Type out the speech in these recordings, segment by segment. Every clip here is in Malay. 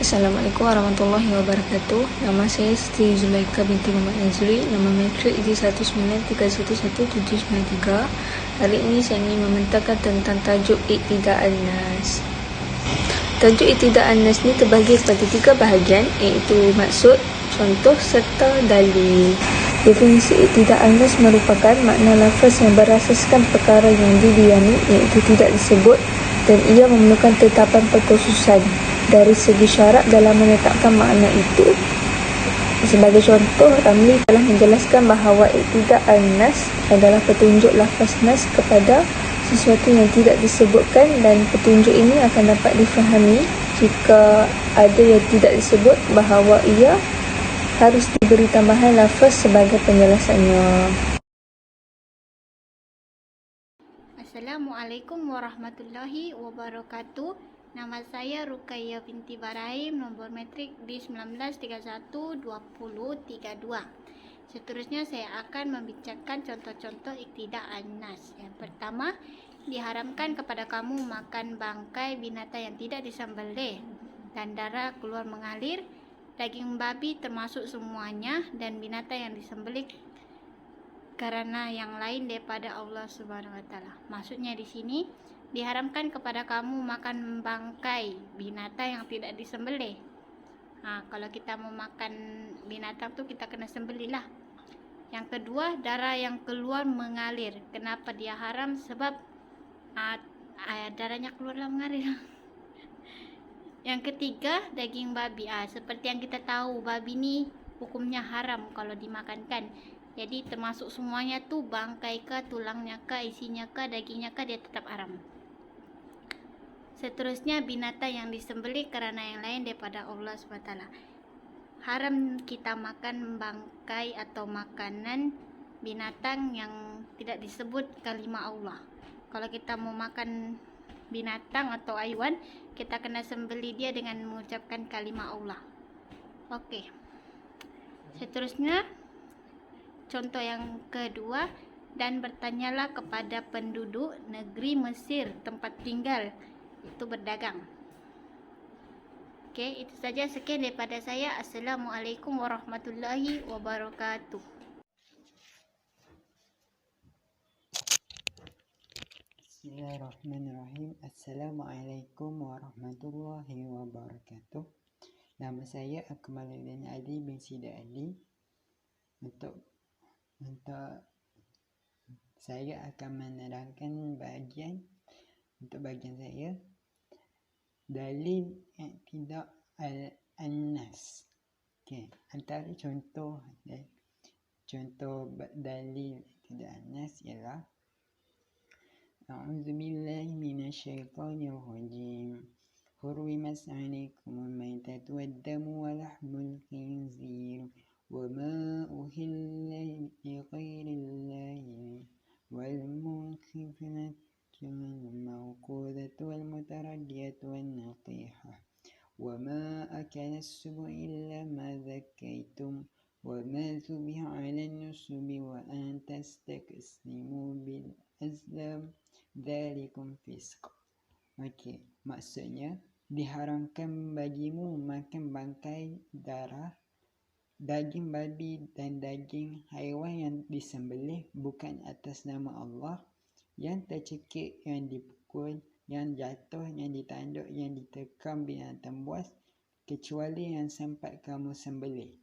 Assalamualaikum warahmatullahi wabarakatuh. Nama saya Siti Zulaika binti Muhammad Nazri. Nama matrik ID1931793. Hari ini saya ingin membentangkan tentang tajuk Iqtida' an-Nas. Tajuk Iqtida' an-Nas ni terbahagi kepada 3 bahagian, iaitu maksud, contoh serta dalil. Definisi Iqtida' an-Nas merupakan makna lafaz yang berasaskan perkara yang didiami, iaitu tidak disebut, dan ia memerlukan tetapan perkhususan dari segi syarak dalam menetapkan makna itu. Sebagai contoh, Ramli telah menjelaskan bahawa Iqtida' an-Nas adalah petunjuk lafaz nas kepada sesuatu yang tidak disebutkan, dan petunjuk ini akan dapat difahami jika ada yang tidak disebut bahawa ia harus diberi tambahan lafaz sebagai penjelasannya. Assalamualaikum warahmatullahi wabarakatuh. Nama saya Ruqayyah binti Barahim, nombor matrik D19312032. Seterusnya saya akan membincangkan contoh-contoh Iqtida' an-Nas. Yang pertama, diharamkan kepada kamu makan bangkai binatang yang tidak disembelih dan darah keluar mengalir, daging babi termasuk semuanya, dan binatang yang disembelih karena yang lain daripada Allah Subhanahu wa taala. Maksudnya di sini diharamkan kepada kamu makan bangkai binatang yang tidak disembelih. Kalau kita mau makan binatang tu kita kena sembelih lah. Yang kedua, darah yang keluar mengalir. Kenapa dia haram? Sebab darahnya keluarlah mengalir. Yang ketiga, daging babi. Seperti yang kita tahu, babi ni hukumnya haram kalau dimakankan. Jadi termasuk semuanya tu, bangkai ke, tulangnya ke, isinya ke, dagingnya ke, dia tetap haram. Seterusnya, binatang yang disembelih kerana yang lain daripada Allah SWT. Haram kita makan bangkai atau makanan binatang yang tidak disebut kalimah Allah. Kalau kita mau makan binatang atau haiwan, kita kena sembelih dia dengan mengucapkan kalimah Allah. Okey. Seterusnya, contoh yang kedua, dan bertanyalah kepada penduduk negeri Mesir tempat tinggal itu berdagang. Okey, itu saja. Sekian daripada saya. Assalamualaikum warahmatullahi wabarakatuh. Bismillahirrahmanirrahim. Assalamualaikum warahmatullahi wabarakatuh. Nama saya Akmaluddin Ali bin Sida Ali. Untuk saya akan menerangkan bahagian saya dalil Iqtida' an-Nas. Okey, antara contoh dalil Iqtida' an-Nas ialah A'udzubillahi minasyaitonir rajim. Hurrimat 'alaikumul maitatu wad-damu wa lahmul khinzir wa ma uhilla lighairillahi wal munkhifatu wal mawqudatu wal mutaraddiyatu wan natihah wa ma akala as-subu illa ma zakkaytum wa ma zubiha 'ala an-nusubi wa an tastaqsimu bil azlam dzalikum fisq. Okey, maksudnya diharamkan bagimu makan bangkai, darah, daging babi dan daging haiwan yang disembelih bukan atas nama Allah, yang tercekik, yang dipukul, yang jatuh, yang ditanduk, yang diterkam binatang buas, kecuali yang sempat kamu sembelih.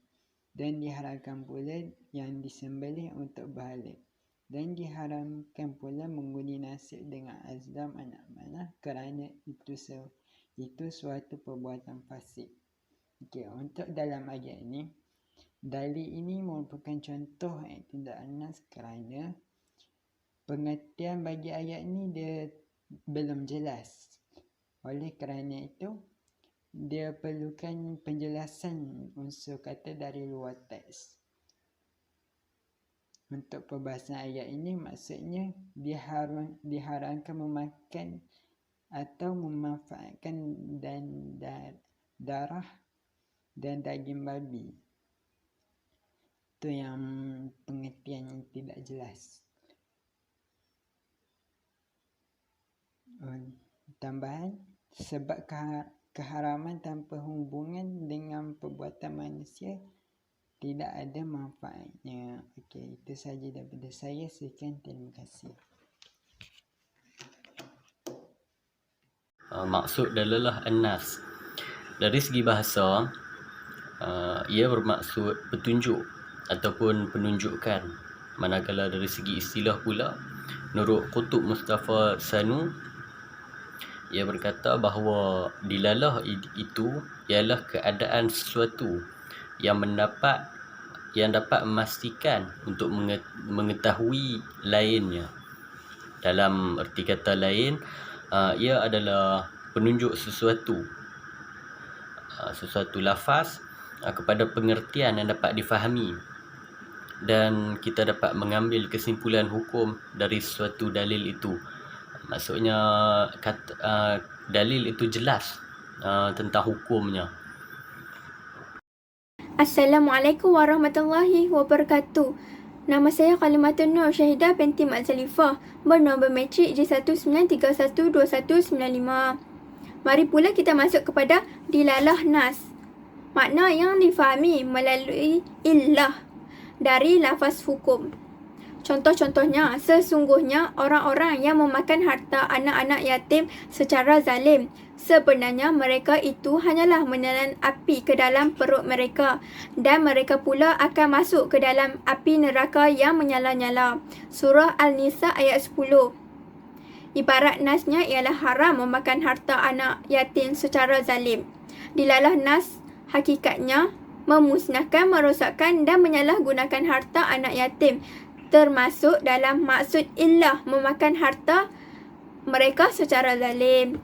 Dan diharamkan pula yang disembelih untuk berhala. Dan diharamkan pula mengundi nasib dengan azlam anak manah, kerana itu suatu perbuatan fasik. Okey, untuk dalam ayat ini, dalil ini merupakan contoh Iqtida' an-Nas kerana pengertian bagi ayat ini dia belum jelas. Oleh kerana itu, dia perlukan penjelasan unsur kata dari luar teks. Untuk perbahasan ayat ini, maksudnya diharamkan memakan atau memanfaatkan darah dan daging babi. Itu yang pengertian yang tidak jelas. Tambahan, sebab keharaman tanpa hubungan dengan perbuatan manusia tidak ada manfaatnya. Okey, itu saja daripada saya. Sekian, terima kasih. Maksud dalalah an-nas. Dari segi bahasa, ia bermaksud petunjuk ataupun penunjukkan. Manakala dari segi istilah pula, menurut Qutub Mustafa Sanu, ia berkata bahawa dilalah itu ialah keadaan sesuatu yang dapat memastikan untuk mengetahui lainnya. Dalam erti kata lain, ia adalah penunjuk sesuatu lafaz kepada pengertian yang dapat difahami, dan kita dapat mengambil kesimpulan hukum dari suatu dalil itu. Maksudnya dalil itu jelas tentang hukumnya. Assalamualaikum warahmatullahi wabarakatuh. Nama saya Khalimatun Nur Syahidah binti Mak Zalifah, bernombor matrik J19312195. Mari pula kita masuk kepada dilalah nas. Makna yang difahami melalui illah dari lafaz hukum. Contoh-contohnya, sesungguhnya orang-orang yang memakan harta anak-anak yatim secara zalim, sebenarnya mereka itu hanyalah menelan api ke dalam perut mereka, dan mereka pula akan masuk ke dalam api neraka yang menyala-nyala. Surah Al-Nisa ayat 10. Ibarat nasnya ialah haram memakan harta anak yatim secara zalim. Dilalah nas hakikatnya memusnahkan, merosakkan dan menyalahgunakan harta anak yatim, termasuk dalam maksud illah memakan harta mereka secara zalim.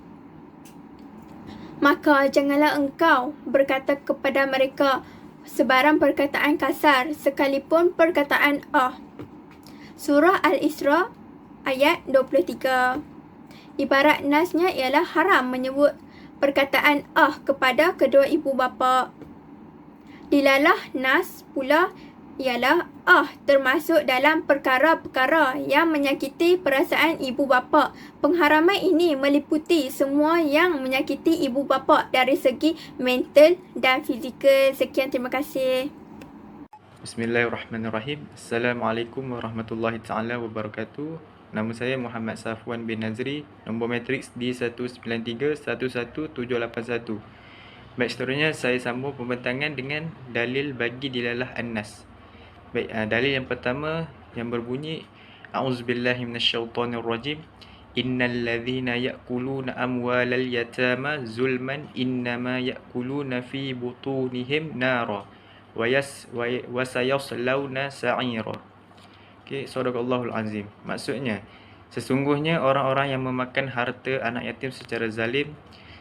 Maka janganlah engkau berkata kepada mereka sebarang perkataan kasar, sekalipun perkataan Surah Al-Isra ayat 23. Ibarat nasnya ialah haram menyebut perkataan kepada kedua ibu bapa. Dilalah nas pula ialah termasuk dalam perkara-perkara yang menyakiti perasaan ibu bapa. Pengharaman ini meliputi semua yang menyakiti ibu bapa dari segi mental dan fizikal. Sekian, terima kasih. Bismillahirrahmanirrahim. Assalamualaikum warahmatullahi taala wabarakatuh. Nama saya Muhammad Safwan bin Nazri, nombor matriks D193111781. Baik, seterusnya saya sambung pembentangan dengan dalil bagi dilalah an-nas. Baik, dalil yang pertama yang berbunyi A'udzubillahi minasyaitonirrajim. Innal ladzina ya'kuluna amwalal yatama zulman innama ya'kuluna fi butunihim nara wa sayaslawna sa'ira. Okey, sadaqallahul azim. Maksudnya, sesungguhnya orang-orang yang memakan harta anak yatim secara zalim,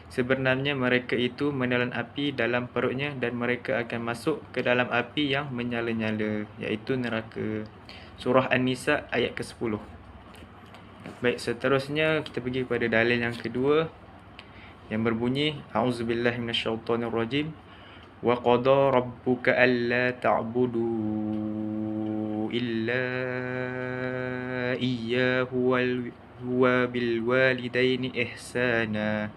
sebenarnya mereka itu menelan api dalam perutnya dan mereka akan masuk ke dalam api yang menyala-nyala, iaitu neraka. Surah An-Nisa ayat ke-10. Baik, seterusnya kita pergi kepada dalil yang kedua yang berbunyi A'udzubillahi minasyaitonirrajim. Wa qada rabbuka alla ta'budu illa iyyahu wa bil walidaini ihsana.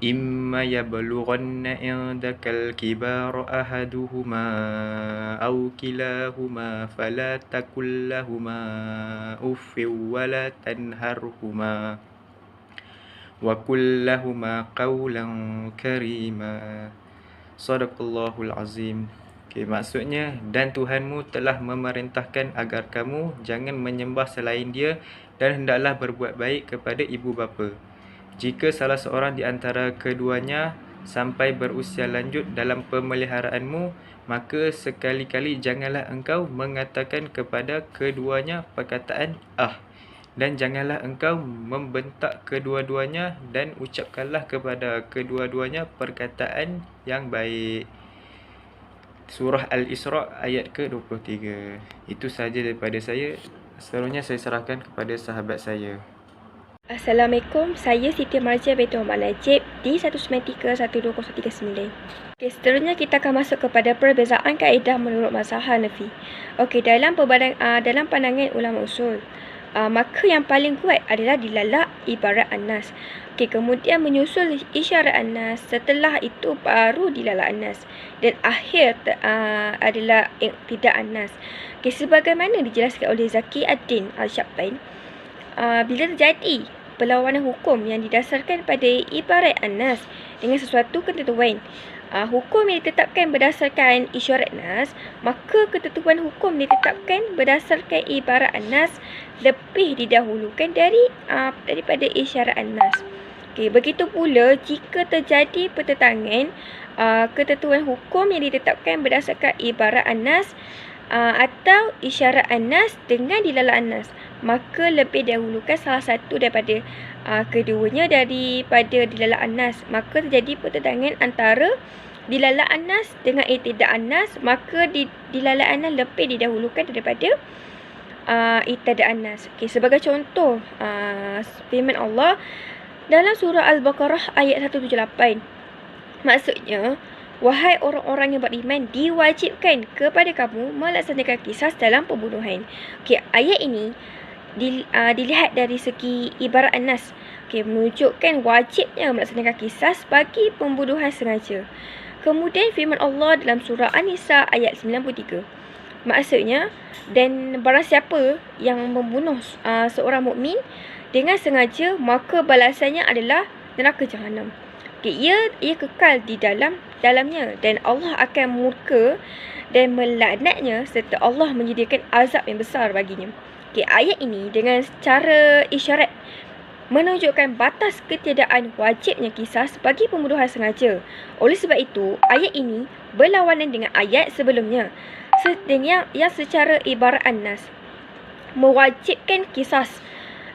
Imma yablughanna indakal kibara ahaduhuma aw kilahuma fala takul lahuma uffin wa la tanharhuma wa qul lahuma qawlan karima. Sadaqallahul azim. Okay, maksudnya, dan Tuhanmu telah memerintahkan agar kamu jangan menyembah selain Dia dan hendaklah berbuat baik kepada ibu bapa. Jika salah seorang di antara keduanya sampai berusia lanjut dalam pemeliharaanmu, maka sekali-kali janganlah engkau mengatakan kepada keduanya perkataan dan janganlah engkau membentak kedua-duanya, dan ucapkanlah kepada kedua-duanya perkataan yang baik. Surah Al-Isra ayat ke-23. Itu sahaja daripada saya. Seterusnya saya serahkan kepada sahabat saya. Assalamualaikum, saya Siti Marjia binti Muhammad Najib D1931239. Okey, seterusnya kita akan masuk kepada perbezaan kaedah menurut mazhab Hanafi. Okey, dalam pandangan ulama usul, maka yang paling kuat adalah dilalah ibarat An-Nas. Okey, kemudian menyusul isyarat An-Nas, setelah itu baru dilalah An-Nas, dan akhir adalah iqtida An-Nas. Okey, sebagaimana dijelaskan oleh Zaki Ad-Din Al-Syabbain, bila terjadi perlawanan hukum yang didasarkan pada ibarat An-Nas dengan sesuatu ketentuan hukum yang ditetapkan berdasarkan isyarat Nas, maka ketentuan hukum ditetapkan berdasarkan ibarat An-Nas lebih didahulukan daripada isyarat An-Nas. Okey, begitu pula jika terjadi pertentangan ketentuan hukum yang ditetapkan berdasarkan ibarat An-Nas atau isyarat An-Nas dengan dilalah An-Nas, maka lebih dahulukan salah satu daripada keduanya daripada dilalah An-Nas. Maka terjadi pertentangan antara dilalah An-Nas dengan iqtida An-Nas, maka dilalah An-Nas lebih didahulukan daripada iqtida An-Nas. Okey, sebagai contoh firman Allah dalam surah Al-Baqarah ayat 178. Maksudnya, wahai orang-orang yang beriman, diwajibkan kepada kamu melaksanakan kisas dalam pembunuhan. Okey, ayat ini dilihat dari segi ibarat An-Nas. Okey, menunjukkan wajibnya melaksanakan kisas bagi pembunuhan sengaja. Kemudian firman Allah dalam surah An-Nisa ayat 93. Maksudnya, dan barang siapa yang membunuh seorang mukmin dengan sengaja, maka balasannya adalah neraka Jahanam. Okay, ia kekal di dalamnya, dan Allah akan murka dan melaknatnya, serta Allah menyediakan azab yang besar baginya. Okay, ayat ini dengan cara isyarat menunjukkan batas ketiadaan wajibnya kisas bagi pembunuhan sengaja. Oleh sebab itu, ayat ini berlawanan dengan ayat sebelumnya yang secara ibarat An-Nas mewajibkan kisas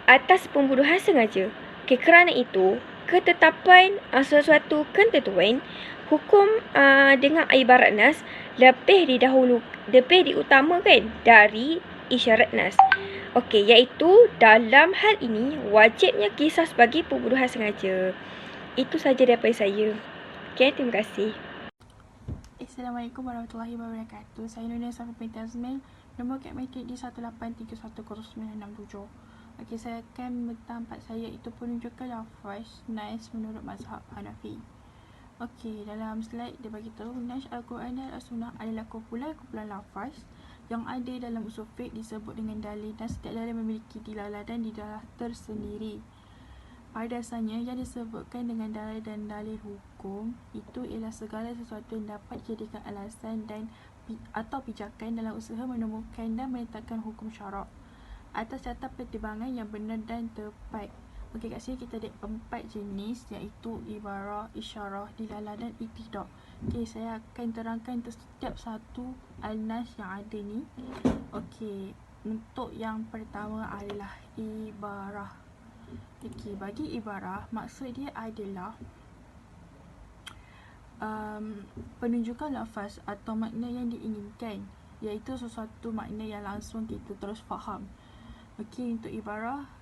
atas pembunuhan sengaja. Okay, kerana itu, ketetapan sesuatu ketentuan hukum dengan ibarat Nas lebih diutamakan dari isyarat Nas. Okey, iaitu dalam hal ini wajibnya kisas bagi pembunuhan sengaja. Itu saja daripada saya. Okey, terima kasih. Assalamualaikum warahmatullahi wabarakatuh. Saya Nurul Safi binti Azmil, nombor kad matrik di 1831067. Okey, saya akan bertempat saya itu penunjukan lafaz Nas menurut mazhab Hanafi. Okey, dalam slide dia bagi tahu Nas Al-Quran dan As-Sunnah adalah kumpulan lafaz yang ada dalam usul fiqh disebut dengan dalil, dan setiap dalil memiliki dilalah dan didalah tersendiri. Pada dasarnya, yang disebutkan dengan dalil dan dalil hukum itu ialah segala sesuatu yang dapat dijadikan alasan atau pijakan dalam usaha menemukan dan menetapkan hukum syarak atas dasar pertimbangan yang benar dan tepat. Okey, kat sini kita ada 4 jenis, iaitu ibarah, isyarah, dilalah dan iqtidah. Okey, saya akan terangkan untuk setiap satu Al-Nas yang ada ni. Okey, untuk yang pertama adalah ibarah. Okey, bagi ibarah, maksud dia adalah penunjukan lafaz atau makna yang diinginkan, iaitu sesuatu makna yang langsung kita terus faham. Okey, untuk ibarah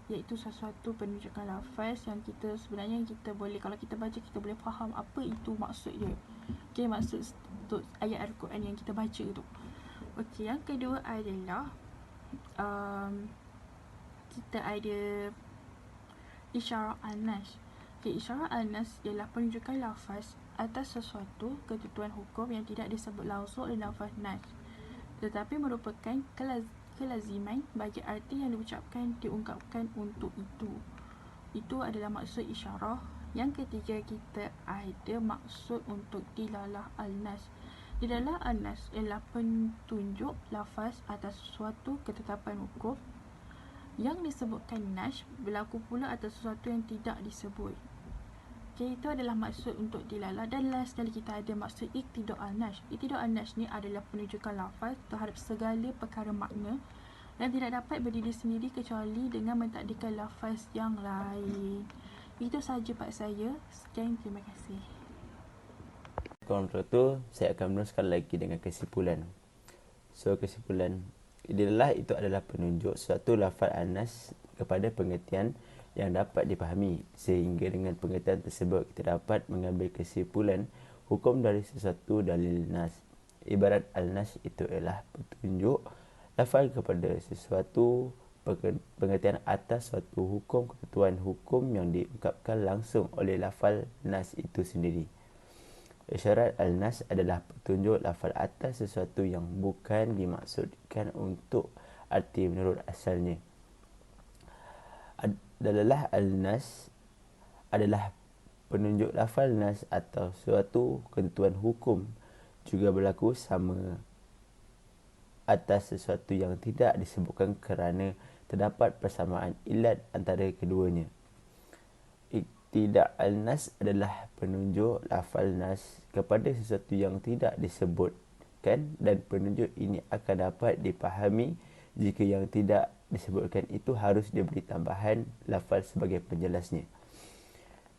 iaitu sesuatu penunjukan lafaz yang kita sebenarnya kita boleh, kalau kita baca kita boleh faham apa itu maksud dia. Okey, maksud untuk ayat Al-Quran yang kita baca tu. Okey, yang kedua adalah kita ada isyarah An-Nas. Okey, isyarah An-Nas ialah penunjukan lafaz atas sesuatu ketentuan hukum yang tidak disebut langsung oleh lafaz Nas, tetapi merupakan kelaziman bagi arti yang diungkapkan untuk itu. Itu adalah maksud isyarah. Yang ketiga, kita ada maksud untuk dilalah Al-Nas. Dilalah Al-Nas ialah penunjuk lafaz atas sesuatu ketetapan hukum yang disebutkan Nas berlaku pula atas sesuatu yang tidak disebut. Okay, itu adalah maksud untuk dilalah. Dan last sekali kita ada maksud iqtidah Al-Nas. Iqtidah Al-Nas ni adalah penunjukan lafaz terhadap segala perkara makna dan tidak dapat berdiri sendiri kecuali dengan mentakdirkan lafaz yang lain. Itu sahaja part saya. Sekian, terima kasih. Kontrol tu saya akan meneruskan lagi dengan kesimpulan. So, kesimpulan dilalah itu adalah penunjuk suatu lafaz An-Nas kepada pengertian yang dapat dipahami, sehingga dengan pengertian tersebut kita dapat mengambil kesimpulan hukum dari sesuatu dalil Nas. Ibarat Al-Nas itu ialah petunjuk Lafal kepada sesuatu pengertian atas suatu hukum ketentuan hukum yang diungkapkan langsung oleh lafal nas itu sendiri. Isyarat al-nas adalah petunjuk lafal atas sesuatu yang bukan dimaksudkan untuk arti menurut asalnya. Dalalah al-nas adalah penunjuk lafal nas atau suatu ketentuan hukum juga berlaku sama atas sesuatu yang tidak disebutkan kerana terdapat persamaan ilat antara keduanya. Iktida' al-nas adalah penunjuk lafal nas kepada sesuatu yang tidak disebutkan, dan penunjuk ini akan dapat dipahami jika yang tidak disebutkan itu harus diberi tambahan lafal sebagai penjelasnya.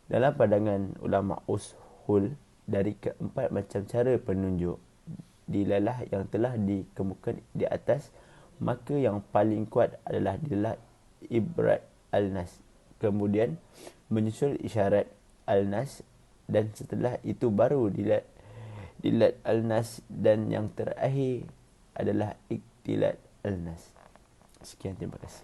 Dalam pandangan ulama ushul, dari keempat macam cara penunjuk dilalah yang telah dikemukakan di atas, maka yang paling kuat adalah dilalah ibrat al-nas, kemudian menyusul isyarat al-nas, dan setelah itu baru dilat al-nas, dan yang terakhir adalah iktilat al-nas. Sekian, terima kasih.